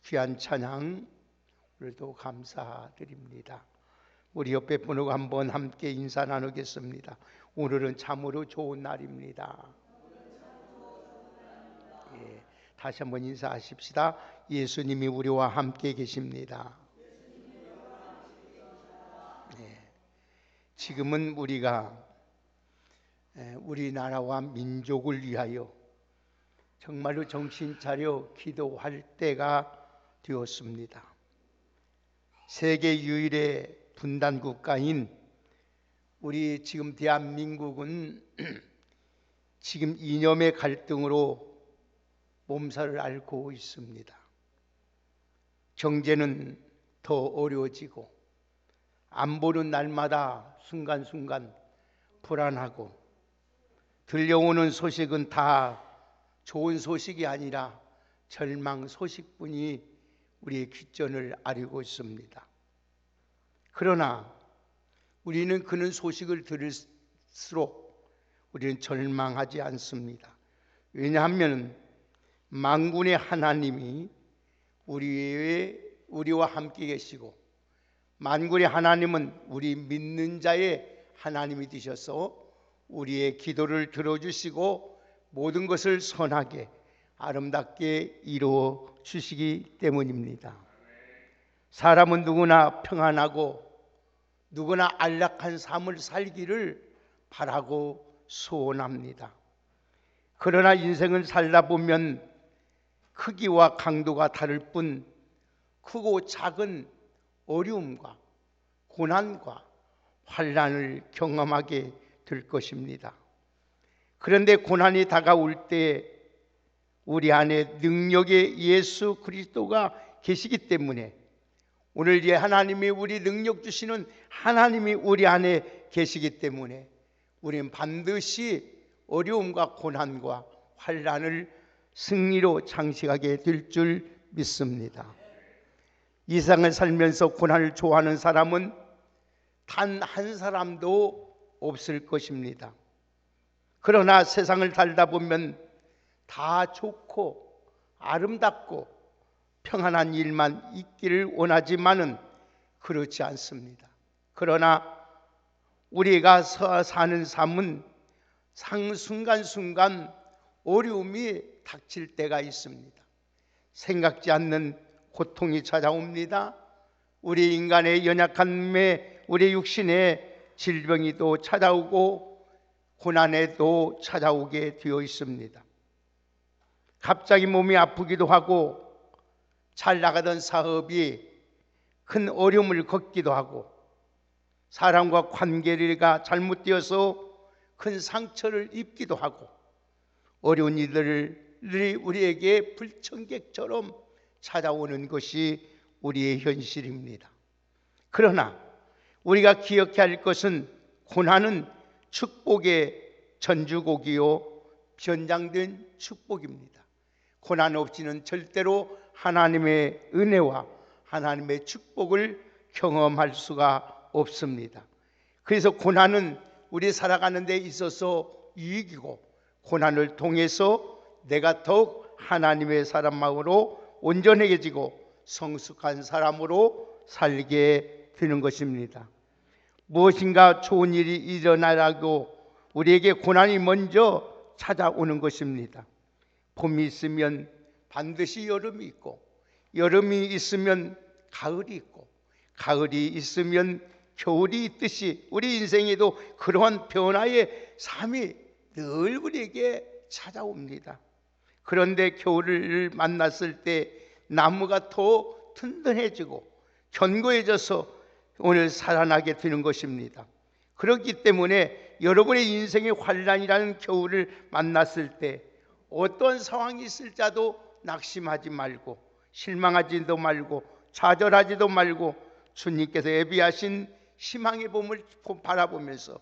귀한 찬양 오늘도 감사드립니다. 우리 옆에 분하고 한번 함께 인사 나누겠습니다. 오늘은 참으로 좋은 날입니다. 예, 다시 한번 인사하십시다. 예수님이 우리와 함께 계십니다. 예, 지금은 우리가 우리나라와 민족을 위하여 정말로 정신 차려 기도할 때가 되었습니다. 세계 유일의 분단 국가인 우리 지금 대한민국은 지금 이념의 갈등으로 몸살을 앓고 있습니다. 경제는 더 어려워지고 안보는 날마다 순간순간 불안하고 들려오는 소식은 다 좋은 소식이 아니라 절망 소식뿐이 우리의 귓전을 아리고 있습니다. 그러나 우리는 그런 소식을 들을수록 우리는 절망하지 않습니다. 왜냐하면 만군의 하나님이 우리와 함께 계시고 만군의 하나님은 우리 믿는 자의 하나님이 되셔서 우리의 기도를 들어주시고 모든 것을 선하게 아름답게 이루어 주시기 때문입니다. 사람은 누구나 평안하고 누구나 안락한 삶을 살기를 바라고 소원합니다. 그러나 인생을 살다 보면 크기와 강도가 다를 뿐 크고 작은 어려움과 고난과 환난을 경험하게 될 것입니다. 그런데 고난이 다가올 때 우리 안에 능력의 예수 그리스도가 계시기 때문에 오늘 이 하나님이 우리 능력 주시는 하나님이 우리 안에 계시기 때문에 우리는 반드시 어려움과 고난과 환난을 승리로 장식하게 될 줄 믿습니다. 이 세상을 살면서 고난을 좋아하는 사람은 단 한 사람도 없을 것입니다. 그러나 세상을 살다 보면 다 좋고 아름답고 평안한 일만 있기를 원하지만은 그렇지 않습니다. 그러나 우리가 사는 삶은 순간순간 어려움이 닥칠 때가 있습니다. 생각지 않는 고통이 찾아옵니다. 우리 인간의 연약함에 우리 육신의 질병이 또 찾아오고 고난에도 찾아오게 되어 있습니다. 갑자기 몸이 아프기도 하고 잘 나가던 사업이 큰 어려움을 겪기도 하고 사람과 관계가 잘못되어서 큰 상처를 입기도 하고 어려운 일들이 우리에게 불청객처럼 찾아오는 것이 우리의 현실입니다. 그러나 우리가 기억해야 할 것은 고난은 축복의 전주곡이요 변장된 축복입니다. 고난 없이는 절대로 하나님의 은혜와 하나님의 축복을 경험할 수가 없습니다. 그래서 고난은 우리 살아가는 데 있어서 유익이고 고난을 통해서 내가 더욱 하나님의 사람으로 온전해지고 성숙한 사람으로 살게 되는 것입니다. 무엇인가 좋은 일이 일어나라고 우리에게 고난이 먼저 찾아오는 것입니다. 봄이 있으면 반드시 여름이 있고 여름이 있으면 가을이 있고 가을이 있으면 겨울이 있듯이 우리 인생에도 그러한 변화의 삶이 늘 우리에게 찾아옵니다. 그런데 겨울을 만났을 때 나무가 더 튼튼해지고 견고해져서 오늘 살아나게 되는 것입니다. 그렇기 때문에 여러분의 인생의 환난이라는 겨울을 만났을 때 어떤 상황이 있을지라도 낙심하지 말고 실망하지도 말고 좌절하지도 말고 주님께서 예비하신 희망의 봄을 바라보면서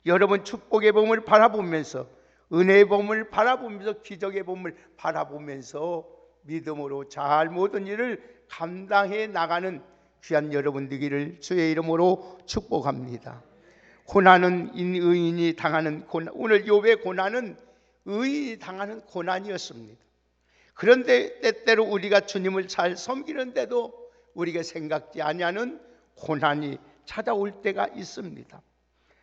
여러분 축복의 봄을 바라보면서 은혜의 봄을 바라보면서 기적의 봄을 바라보면서 믿음으로 잘 모든 일을 감당해 나가는 귀한 여러분 되기를 주의 이름으로 축복합니다. 고난은 의인이 당하는 고난, 오늘 욥의 고난은 의인이 당하는 고난이었습니다. 그런데 때때로 우리가 주님을 잘 섬기는데도 우리가 생각지 아니하는 고난이 찾아올 때가 있습니다.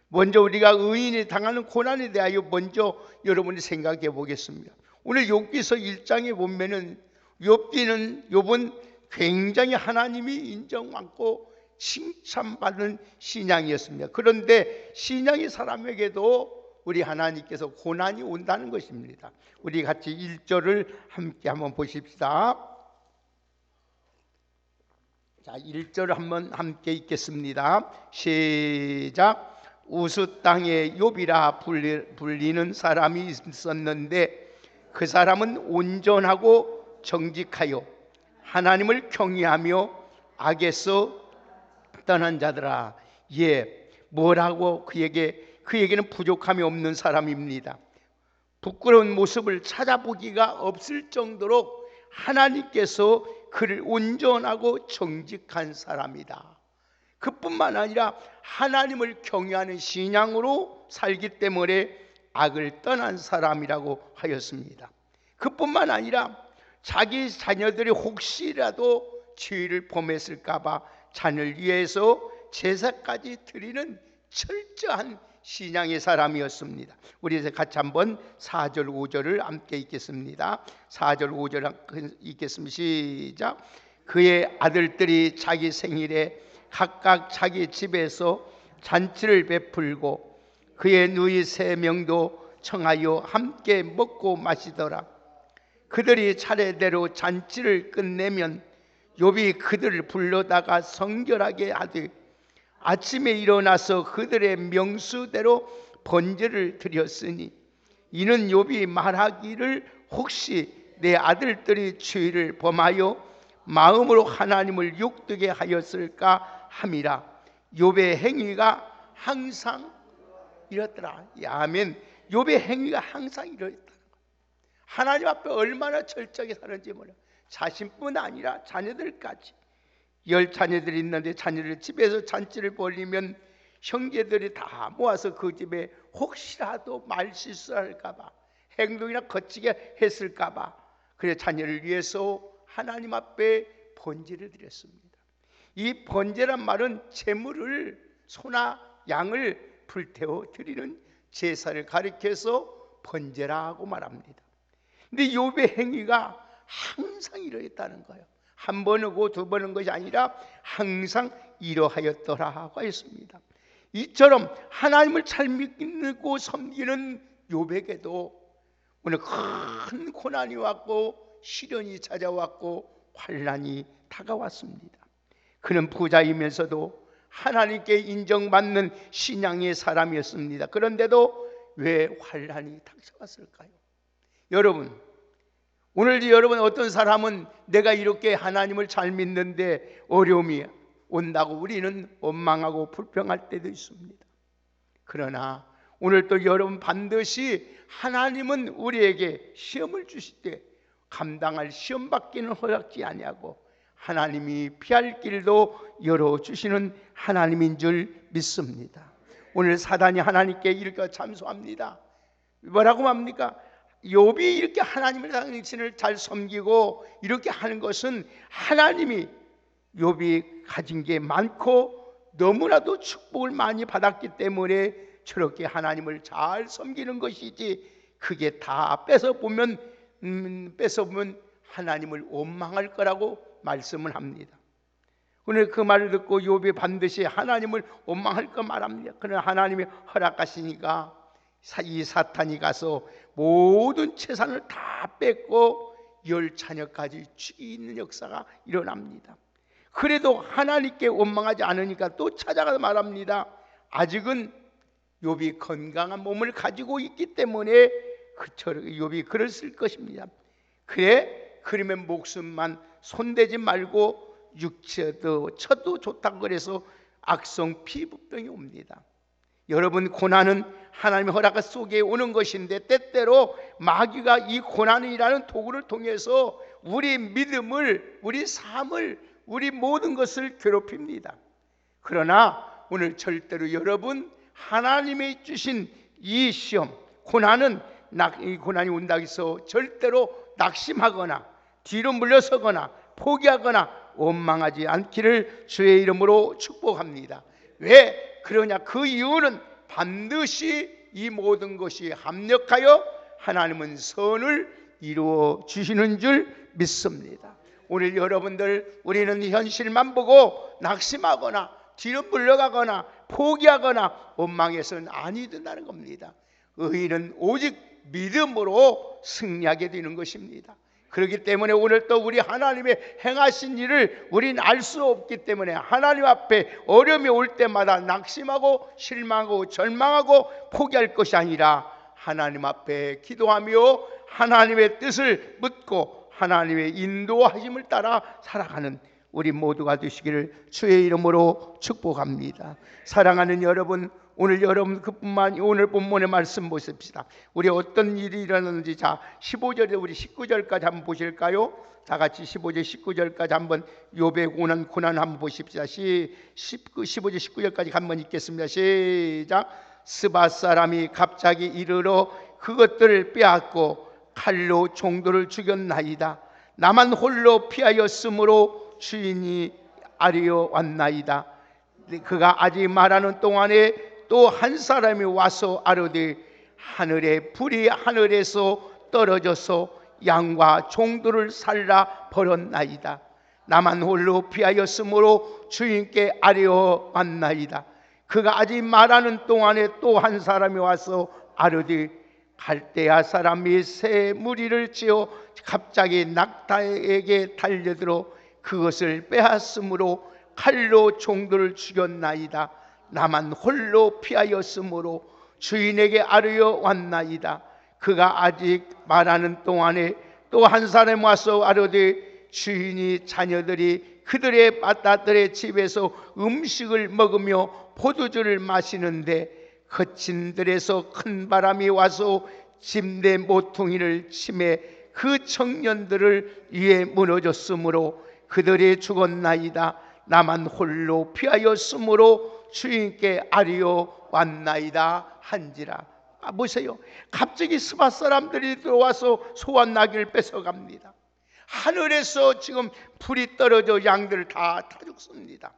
먼저 우리가 의인이 당하는 고난에 대하여 먼저 여러분이 생각해 보겠습니다. 오늘 욥기서 1장에 보면은 욥은 굉장히 하나님이 인정받고 칭찬받는 신앙이었습니다. 그런데 신앙의 사람에게도 우리 하나님께서 고난이 온다는 것입니다. 우리 같이 1절을 함께 한번 보십시다. 자, 1절을 한번 함께 읽겠습니다. 시작. 우스 땅에 욥이라 불리는 사람이 있었는데 그 사람은 온전하고 정직하여 하나님을 경외하며 악에서 떠난 자들아. 예, 뭐라고 그에게는 부족함이 없는 사람입니다. 부끄러운 모습을 찾아보기가 없을 정도로 하나님께서 그를 온전하고 정직한 사람이다. 그뿐만 아니라 하나님을 경외하는 신앙으로 살기 때문에 악을 떠난 사람이라고 하였습니다. 그뿐만 아니라 자기 자녀들이 혹시라도 죄를 범했을까 봐 자녀를 위해서 제사까지 드리는 철저한 신앙의 사람이었습니다. 우리 이제 같이 한번 4절 5절을 함께 읽겠습니다. 4절 5절 읽겠습니다. 시작. 그의 아들들이 자기 생일에 각각 자기 집에서 잔치를 베풀고 그의 누이 3명도 청하여 함께 먹고 마시더라. 그들이 차례대로 잔치를 끝내면 욥이 그들을 불러다가 성결하게 하되 아침에 일어나서 그들의 명수대로 번제를 드렸으니 이는 욥이 말하기를 혹시 내 아들들이 죄를 범하여 마음으로 하나님을 욕되게 하였을까 함이라. 욥의 행위가 항상 이렇더라. 아멘. 욥의 행위가 항상 이렇다. 하나님 앞에 얼마나 철저하게 사는지 몰라. 자신뿐 아니라 자녀들까지. 10자녀들이 있는데 자녀들 집에서 잔치를 벌이면 형제들이 다 모아서 그 집에 혹시라도 말실수할까 봐, 행동이나 거치게 했을까 봐 그래 자녀를 위해서 하나님 앞에 번제를 드렸습니다. 이 번제란 말은 제물을 소나 양을 불태워 드리는 제사를 가리켜서 번제라고 말합니다. 근데 욥의 행위가 항상 이러했다는 거예요. 한 번이고 두 번인 것이 아니라 항상 이러하였더라고 했습니다. 이처럼 하나님을 잘 믿고 섬기는 욥에게도 오늘 큰 고난이 왔고 시련이 찾아왔고 환난이 다가왔습니다. 그는 부자이면서도 하나님께 인정받는 신앙의 사람이었습니다. 그런데도 왜 환난이 닥쳐왔을까요? 여러분, 오늘 여러분 어떤 사람은 내가 이렇게 하나님을 잘 믿는데 어려움이 온다고 우리는 원망하고 불평할 때도 있습니다. 그러나 오늘 또 여러분 반드시 하나님은 우리에게 시험을 주실 때 감당할 시험 받기는 허락지 아니하고 하나님이 피할 길도 열어주시는 하나님인 줄 믿습니다. 오늘 사단이 하나님께 이렇게 참소합니다. 뭐라고 합니까? 욥이 이렇게 하나님을 당신을 잘 섬기고 이렇게 하는 것은 하나님이 욥이 가진 게 많고 너무나도 축복을 많이 받았기 때문에 저렇게 하나님을 잘 섬기는 것이지 그게 다 뺏어보면 하나님을 원망할 거라고 말씀을 합니다. 오늘 그 말을 듣고 욥이 반드시 하나님을 원망할 거 말합니다. 그러나 하나님이 허락하시니까 이 사탄이 가서 모든 재산을 다 뺏고 10자녀까지 죽이는 역사가 일어납니다. 그래도 하나님께 원망하지 않으니까 또 찾아가서 말합니다. 아직은 욥이 건강한 몸을 가지고 있기 때문에 욥이 그랬을 것입니다. 그래, 그러면 목숨만 손대지 말고 육체도 쳐도 좋다고 그래서 악성 피부병이 옵니다. 여러분, 고난은 하나님의 허락 속에 오는 것인데 때때로 마귀가 이 고난이라는 도구를 통해서 우리 믿음을, 우리 삶을, 우리 모든 것을 괴롭힙니다. 그러나 오늘 절대로 여러분 하나님이 주신 이 시험, 이 고난이 온다고 해서 절대로 낙심하거나 뒤로 물러서거나 포기하거나 원망하지 않기를 주의 이름으로 축복합니다. 왜 그러냐? 그 이유는 반드시 이 모든 것이 합력하여 하나님은 선을 이루어 주시는 줄 믿습니다. 오늘 여러분들, 우리는 현실만 보고 낙심하거나 뒤로 물러가거나 포기하거나 원망해서는 아니 된다는 겁니다. 의인은 오직 믿음으로 승리하게 되는 것입니다. 그렇기 때문에 오늘 또 우리 하나님의 행하신 일을 우리는 알 수 없기 때문에 하나님 앞에 어려움이 올 때마다 낙심하고 실망하고 절망하고 포기할 것이 아니라 하나님 앞에 기도하며 하나님의 뜻을 묻고 하나님의 인도하심을 따라 살아가는 우리 모두가 되시기를 주의 이름으로 축복합니다. 사랑하는 여러분, 오늘 여러분 오늘 본문의 말씀 보십시다. 우리 어떤 일이 일어났는지, 자 15절에 우리 19절까지 한번 보실까요? 다 같이 15절 19절까지 한번 욥의 고난 한번 보십시다. 15절 19절까지 한번 읽겠습니다. 시작. 스바 사람이 갑자기 이르러 그것들을 빼앗고 칼로 종들을 죽였나이다. 나만 홀로 피하였으므로 주인이 아뢰어 왔나이다. 그가 아직 말하는 동안에 또 한 사람이 와서 아뢰되 하늘의 불이 하늘에서 떨어져서 양과 종들을 살라 버렸나이다. 나만 홀로 피하였으므로 주인께 아뢰어 왔나이다. 그가 아직 말하는 동안에 또 한 사람이 와서 아뢰되 갈대아 사람이 새 무리를 지어 갑자기 낙타에게 달려들어 그것을 빼앗으므로 칼로 종들을 죽였나이다. 나만 홀로 피하였으므로 주인에게 아뢰어 왔나이다. 그가 아직 말하는 동안에 또 한 사람이 와서 아뢰되 주인이 자녀들이 그들의 맏아들의 집에서 음식을 먹으며 포도주를 마시는데 거친 들에서 큰 바람이 와서 집내 모퉁이를 치매 그 청년들을 위에 무너졌으므로 그들이 죽었나이다. 나만 홀로 피하였으므로 주인께 아뢰어 왔나이다 한지라. 보세요. 갑자기 스바 사람들이 들어와서 소와 나귀를 뺏어갑니다. 하늘에서 지금 불이 떨어져 양들을 다 죽습니다.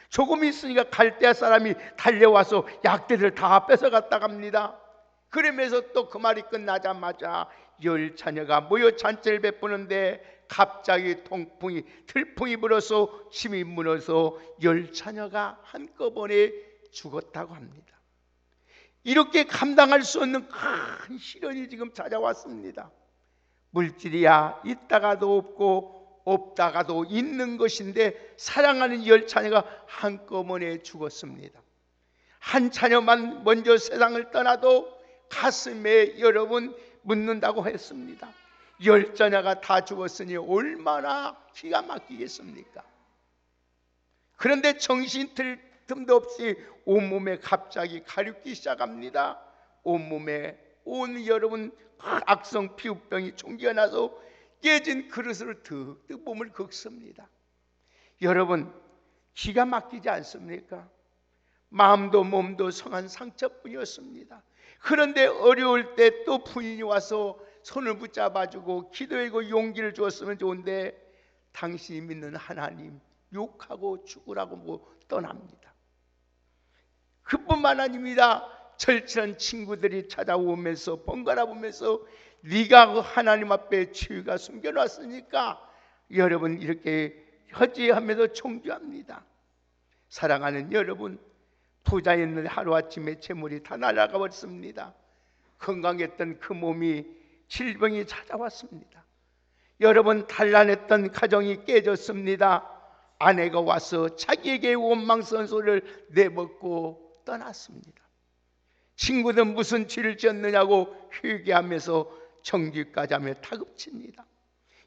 조금 있으니까 갈대아 사람이 달려와서 약대를 다 뺏어갔다 갑니다. 그러면서 또 그 말이 끝나자마자 10 자녀가 모여 잔치를 베푸는데 갑자기 들풍이 불어서 침이 무너서 10 자녀가 한꺼번에 죽었다고 합니다. 이렇게 감당할 수 없는 큰 시련이 지금 찾아왔습니다. 물질이야 있다가도 없고 없다가도 있는 것인데 사랑하는 10 자녀가 한꺼번에 죽었습니다. 한 자녀만 먼저 세상을 떠나도 가슴에 여러분 묻는다고 했습니다. 10 자녀가 다 죽었으니 얼마나 기가 막히겠습니까? 그런데 정신 들 틈도 없이 온몸에 갑자기 가렵기 시작합니다. 온몸에 여러분 악성 피부병이 총기가 나서 깨진 그릇을 득득 몸을 긁습니다. 여러분 기가 막히지 않습니까? 마음도 몸도 성한 상처뿐이었습니다. 그런데 어려울 때 또 부인이 와서 손을 붙잡아주고 기도하고 용기를 주었으면 좋은데 당신이 믿는 하나님 욕하고 죽으라고 떠납니다. 그뿐만 아닙니다. 절친한 친구들이 찾아오면서 번갈아 보면서 네가 그 하나님 앞에 치유가 숨겨놨으니까 여러분 이렇게 허지하면서 총주합니다. 사랑하는 여러분, 부자였는데 하루아침에 재물이 다 날아가 버렸습니다. 건강했던 그 몸이 질병이 찾아왔습니다. 여러분 단란했던 가정이 깨졌습니다. 아내가 와서 자기에게 원망스러운 소리를 내뱉고 떠났습니다. 친구들 무슨 죄를 지었느냐고 회개하면서 정죄까지 하며 다급칩니다.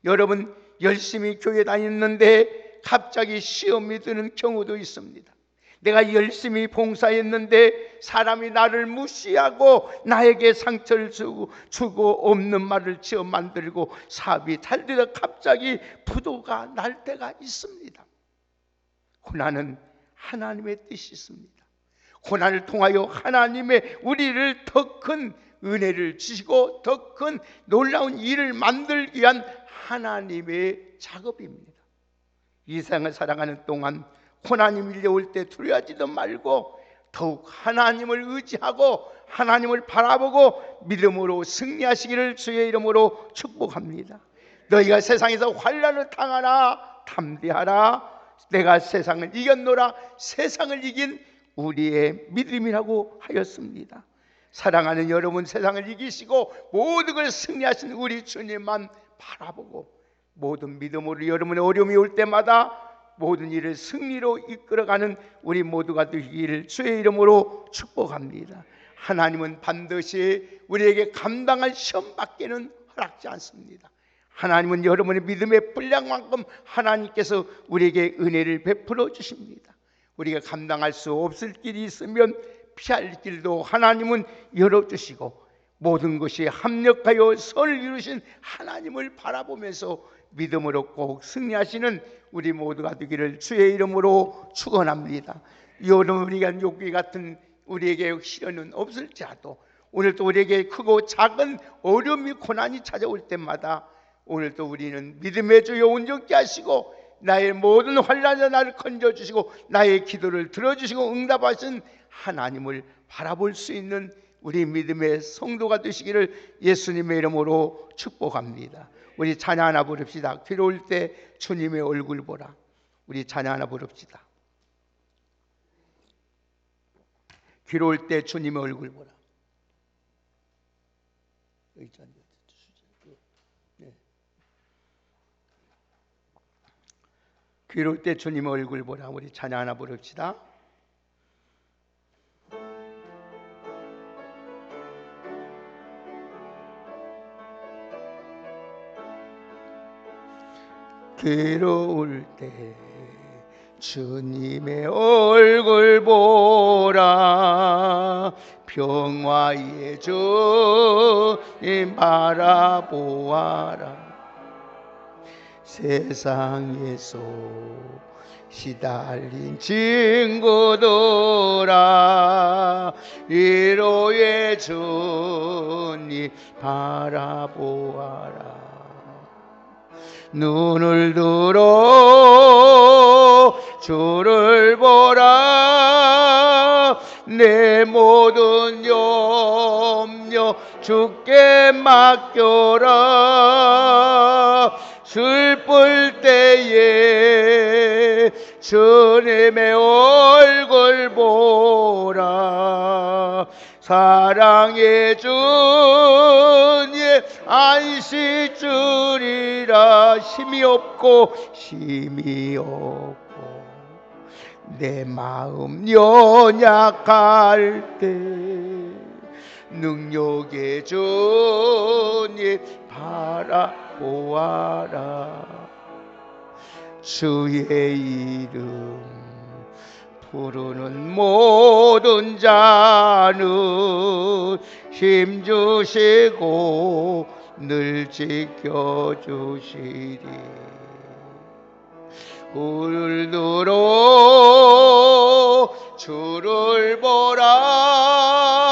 여러분 열심히 교회 다녔는데 갑자기 시험이 드는 경우도 있습니다. 내가 열심히 봉사했는데 사람이 나를 무시하고 나에게 상처를 주고 없는 말을 지어 만들고 사업이 잘 되다 갑자기 부도가 날 때가 있습니다. 고난은 하나님의 뜻이 있습니다. 고난을 통하여 하나님의 우리를 더 큰 은혜를 주시고 더 큰 놀라운 일을 만들기 위한 하나님의 작업입니다. 이 세상을 살아가는 동안 고난이 밀려올 때 두려워하지도 말고 더욱 하나님을 의지하고 하나님을 바라보고 믿음으로 승리하시기를 주의 이름으로 축복합니다. 너희가 세상에서 환난을 당하나 담대하라. 내가 세상을 이겼노라. 세상을 이긴 우리의 믿음이라고 하였습니다. 사랑하는 여러분, 세상을 이기시고 모든 걸 승리하신 우리 주님만 바라보고 모든 믿음으로 여러분의 어려움이 올 때마다 모든 일을 승리로 이끌어가는 우리 모두가 되기를 주의 이름으로 축복합니다. 하나님은 반드시 우리에게 감당할 시험밖에는 허락지 않습니다. 하나님은 여러분의 믿음의 분량만큼 하나님께서 우리에게 은혜를 베풀어 주십니다. 우리가 감당할 수 없을 길이 있으면 피할 길도 하나님은 열어주시고 모든 것이 합력하여 선을 이루신 하나님을 바라보면서 믿음으로 꼭 승리하시는 우리 모두가 되기를 주의 이름으로 축원합니다. 여러분, 우리가 여기 같은 우리에게 시련은 없을지라도 오늘도 우리에게 크고 작은 어려움이 고난이 찾아올 때마다 오늘도 우리는 믿음의 주여 온전케 하시고 나의 모든 환난에서 나를 건져주시고 나의 기도를 들어주시고 응답하신 하나님을 바라볼 수 있는 우리 믿음의 성도가 되시기를 예수님의 이름으로 축복합니다. 우리 찬양 하나 부릅시다. 괴로울 때 주님의 얼굴 보라. 우리 찬양 하나 부릅시다. 괴로울 때 주님의 얼굴 보라. 괴로울 때 주님의 얼굴 보라. 우리 찬양 하나 부릅시다. 괴로울 때 주님의 얼굴 보라. 평화의 주님 바라보아라. 세상에서 시달린 친구들아 위로의 주님 바라보아라. 눈을 들어 주를 보라. 내 모든 염려 주께 맡겨라. 슬플 때에 주님의 얼굴 보라. 사랑의 주님 안식 주리라. 힘이 없고 내 마음 연약할 때 능력의 주님 바라보아라. 주의 이름 부르는 모든 자는 힘주시고 늘 지켜주시리. 울 들어 주를 보라.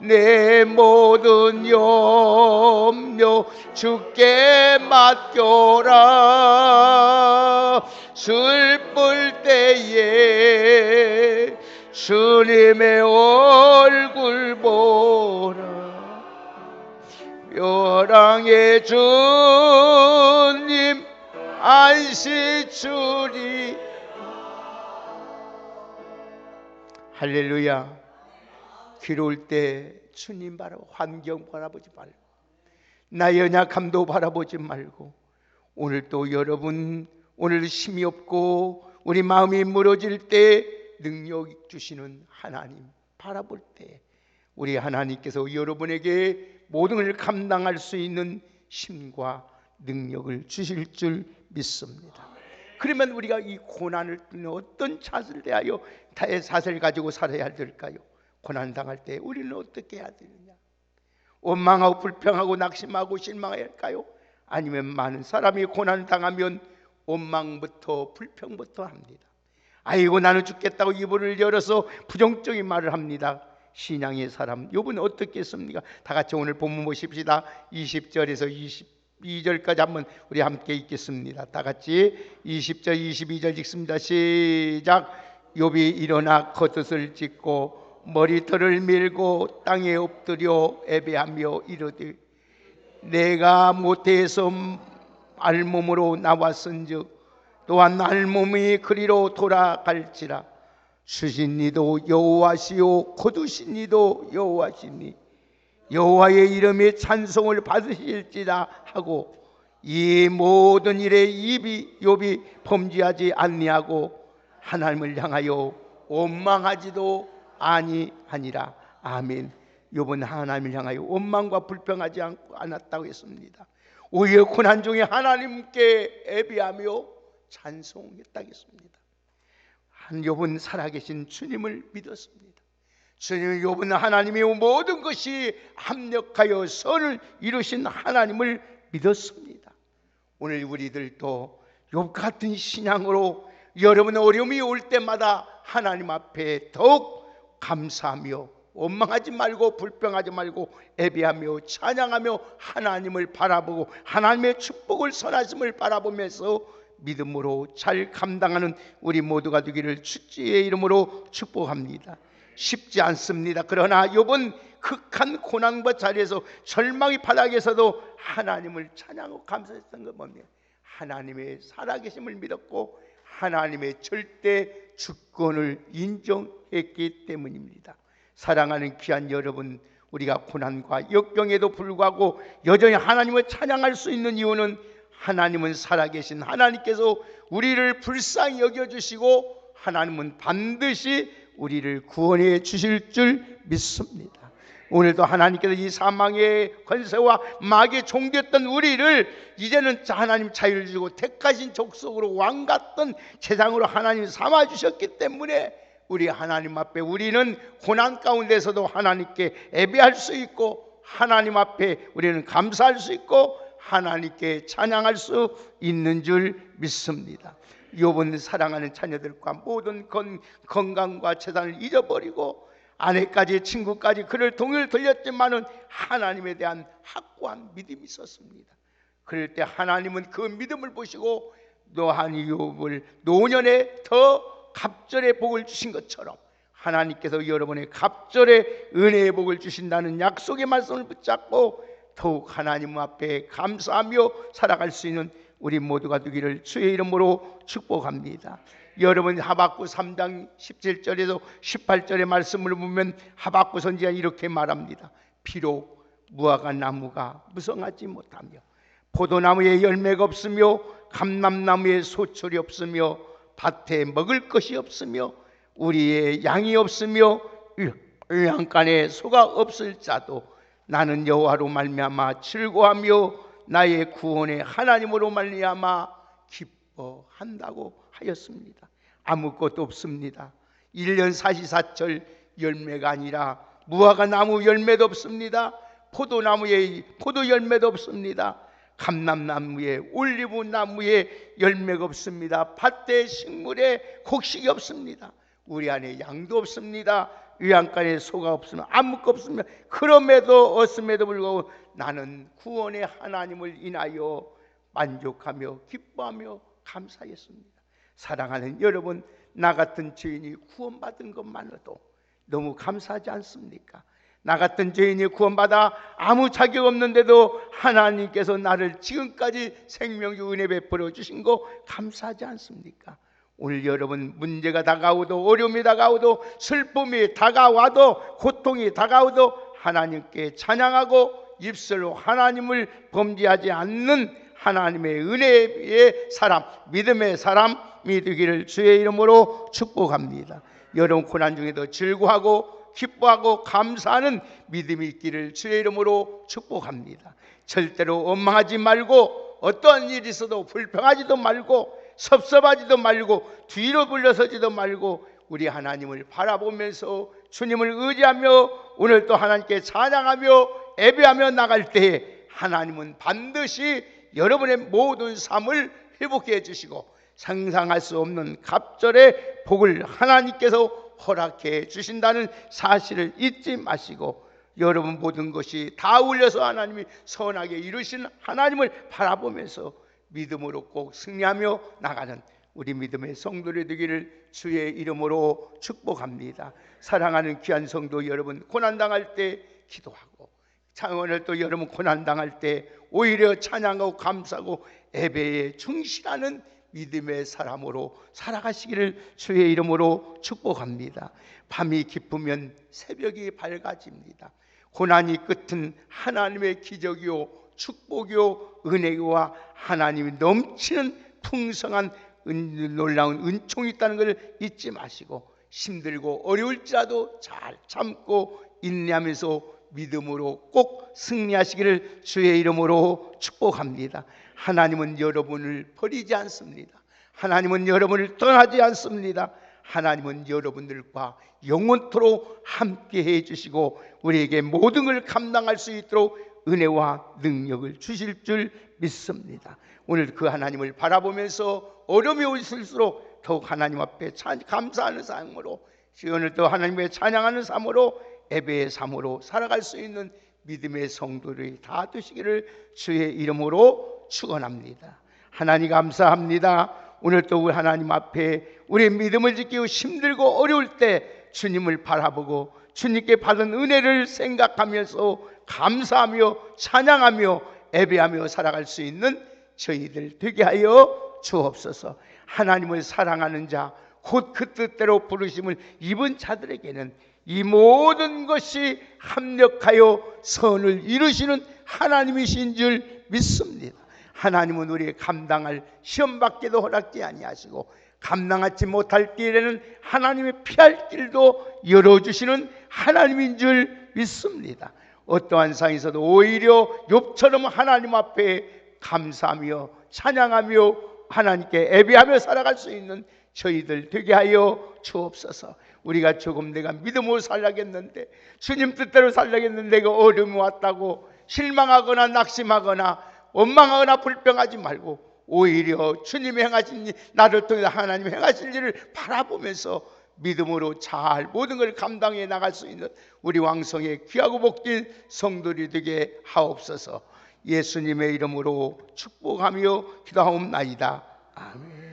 내 모든 염려 주께 맡겨라. 슬플 때에 주님의 얼굴 보라. 멸망의 주님 안식 주리. 할렐루야. 괴로울 때 주님 바라보, 환경 바라보지 말고 나의 연약함도 바라보지 말고 오늘 또 여러분 오늘 힘이 없고 우리 마음이 무너질 때 능력 주시는 하나님 바라볼 때 우리 하나님께서 여러분에게 모든 걸 감당할 수 있는 힘과 능력을 주실 줄 믿습니다. 그러면 우리가 이 고난을 뚫는 어떤 자세를 대하여 다의 자세를 가지고 살아야 될까요? 고난 당할 때 우리는 어떻게 해야 되느냐? 원망하고 불평하고 낙심하고 실망해야 할까요? 아니면 많은 사람이 고난 당하면 원망부터 불평부터 합니다. 아이고 나는 죽겠다고 입을 열어서 부정적인 말을 합니다. 신앙의 사람 욥은 어떻겠습니까? 다 같이 오늘 본문 보십시다. 20절에서 22절까지 한번 우리 함께 읽겠습니다. 다 같이 20절 22절 읽습니다. 시작. 욥이 일어나 겉옷을 찢고 머리털을 밀고 땅에 엎드려 애배하며 이르되 내가 모태에서 알몸으로 나왔은즉 또한 알몸이 그리로 돌아갈지라. 주신 이도 여호와시요 거두신 이도 여호와시니 여호와의 이름에 찬송을 받으실지라 하고 이 모든 일에 욥이 범죄하지 아니하고 하나님을 향하여 원망하지도 아니하니라. 아멘. 욥은 하나님을 향하여 원망과 불평하지 않았다고 했습니다. 오히려 고난 중에 하나님께 애비하며 찬송했다고 했습니다. 욥은 살아계신 주님을 믿었습니다. 주님, 욥은 하나님의 모든 것이 합력하여 선을 이루신 하나님을 믿었습니다. 오늘 우리들도 욥 같은 신앙으로 여러분의 어려움이 올 때마다 하나님 앞에 더욱 감사하며 원망하지 말고 불평하지 말고 애비하며 찬양하며 하나님을 바라보고 하나님의 축복을 선하심을 바라보면서 믿음으로 잘 감당하는 우리 모두가 되기를 주의 이름으로 축복합니다. 쉽지 않습니다. 그러나 욥은 극한 고난과 자리에서 절망의 바닥에서도 하나님을 찬양하고 감사했던 것 뭡니까? 하나님의 살아계심을 믿었고 하나님의 절대 주권을 인정했기 때문입니다. 사랑하는 귀한 여러분, 우리가 고난과 역경에도 불구하고 여전히 하나님을 찬양할 수 있는 이유는 하나님은 살아계신 하나님께서 우리를 불쌍히 여겨주시고 하나님은 반드시 우리를 구원해 주실 줄 믿습니다. 오늘도 하나님께서 이 사망의 권세와 마귀의 종되었던 우리를 이제는 하나님 자유를 주고 택하신 족속으로 왕같던 제장으로 하나님 삼아주셨기 때문에 우리 하나님 앞에 우리는 고난 가운데서도 하나님께 예배할 수 있고 하나님 앞에 우리는 감사할 수 있고 하나님께 찬양할 수 있는 줄 믿습니다. 욥은 사랑하는 자녀들과 모든 건강과 재산을 잊어버리고 아내까지 친구까지 그를 동을 들렸지만은 하나님에 대한 확고한 믿음이 있었습니다. 그럴 때 하나님은 그 믿음을 보시고 노한 욥을 노년에 더 갑절의 복을 주신 것처럼 하나님께서 여러분의 갑절의 은혜의 복을 주신다는 약속의 말씀을 붙잡고 더욱 하나님 앞에 감사하며 살아갈 수 있는 우리 모두가 되기를 주의 이름으로 축복합니다. 여러분 하박국 3장 17절에서 18절의 말씀을 보면 하박국 선지자는 이렇게 말합니다. 비록 무화과 나무가 무성하지 못하며 포도나무에 열매가 없으며 감람나무에 소철이 없으며 밭에 먹을 것이 없으며 우리의 양이 없으며 의향간에 소가 없을지라도 나는 여호와로 말미암아 즐거워하며 나의 구원의 하나님으로 말미암아 기뻐한다고 하였습니다. 아무것도 없습니다. 1년 사시사철 열매가 아니라 무화과 나무 열매도 없습니다. 포도나무에 포도 열매도 없습니다. 감람나무에 올리브 나무에 열매가 없습니다. 밭에 식물에 곡식이 없습니다. 우리 안에 양도 없습니다. 위안간에 소가 없으면 아무것도 없습니다. 그럼에도 없음에도 불구하고 나는 구원의 하나님을 인하여 만족하며 기뻐하며 감사했습니다. 사랑하는 여러분, 나 같은 죄인이 구원받은 것만으로도 너무 감사하지 않습니까? 나 같은 죄인이 구원받아 아무 자격 없는데도 하나님께서 나를 지금까지 생명의 은혜 베풀어 주신 거 감사하지 않습니까? 오늘 여러분 문제가 다가오도 어려움이 다가오도 슬픔이 다가와도 고통이 다가오도 하나님께 찬양하고 입술로 하나님을 범죄하지 않는 하나님의 은혜의 사람, 믿음의 사람이 되기를 주의 이름으로 축복합니다. 여러분 고난 중에도 즐거워하고 기뻐하고 감사하는 믿음이 있기를 주의 이름으로 축복합니다. 절대로 원망하지 말고 어떠한 일이 있어도 불평하지도 말고 섭섭하지도 말고 뒤로 물러서지도 말고 우리 하나님을 바라보면서 주님을 의지하며 오늘도 하나님께 찬양하며 예배하며 나갈 때에 하나님은 반드시 여러분의 모든 삶을 회복해 주시고 상상할 수 없는 갑절의 복을 하나님께서 허락해 주신다는 사실을 잊지 마시고 여러분 모든 것이 다 울려서 하나님이 선하게 이루신 하나님을 바라보면서 믿음으로 꼭 승리하며 나가는 우리 믿음의 성도들이 되기를 주의 이름으로 축복합니다. 사랑하는 귀한 성도 여러분, 고난당할 때 기도하고 오늘 또 여러분 고난당할 때 오히려 찬양하고 감사하고 예배에 충실하는 믿음의 사람으로 살아가시기를 주의 이름으로 축복합니다. 밤이 깊으면 새벽이 밝아집니다. 고난이 끝은 하나님의 기적이요 축복이요 은혜와 하나님이 넘치는 풍성한 놀라운 은총이 있다는 것을 잊지 마시고 힘들고 어려울지라도 잘 참고 인내하면서 믿음으로 꼭 승리하시기를 주의 이름으로 축복합니다. 하나님은 여러분을 버리지 않습니다. 하나님은 여러분을 떠나지 않습니다. 하나님은 여러분들과 영원토록 함께 해주시고 우리에게 모든 걸 감당할 수 있도록 은혜와 능력을 주실 줄 믿습니다. 오늘 그 하나님을 바라보면서 어려움이 오실수록 더욱 하나님 앞에 감사하는 삶으로 오늘 또 하나님의 찬양하는 삶으로 예배의 삶으로 살아갈 수 있는 믿음의 성도들이 다 되시기를 주의 이름으로 축원합니다. 하나님 감사합니다. 오늘 또 우리 하나님 앞에 우리의 믿음을 지키고 힘들고 어려울 때 주님을 바라보고 주님께 받은 은혜를 생각하면서 감사하며 찬양하며 예배하며 살아갈 수 있는 저희들 되게 하여 주옵소서. 하나님을 사랑하는 자 곧 그 뜻대로 부르심을 입은 자들에게는 이 모든 것이 합력하여 선을 이루시는 하나님이신 줄 믿습니다. 하나님은 우리의 감당할 시험밖에도 허락지 아니하시고 감당하지 못할 길에는 하나님의 피할 길도 열어주시는 하나님인 줄 믿습니다. 어떠한 상황에서도 오히려 욥처럼 하나님 앞에 감사하며 찬양하며 하나님께 예배하며 살아갈 수 있는 저희들 되게 하여 주옵소서. 우리가 조금 내가 믿음으로 살려겠는데 주님 뜻대로 살려겠는데 그 어려움이 왔다고 실망하거나 낙심하거나 원망하거나 불평하지 말고 오히려 주님이 행하신 일, 나를 통해 하나님이 행하실 일을 바라보면서 믿음으로 잘 모든 걸 감당해 나갈 수 있는 우리 왕성의 귀하고 복된 성도들이 되게 하옵소서. 예수님의 이름으로 축복하며 기도하옵나이다. 아멘.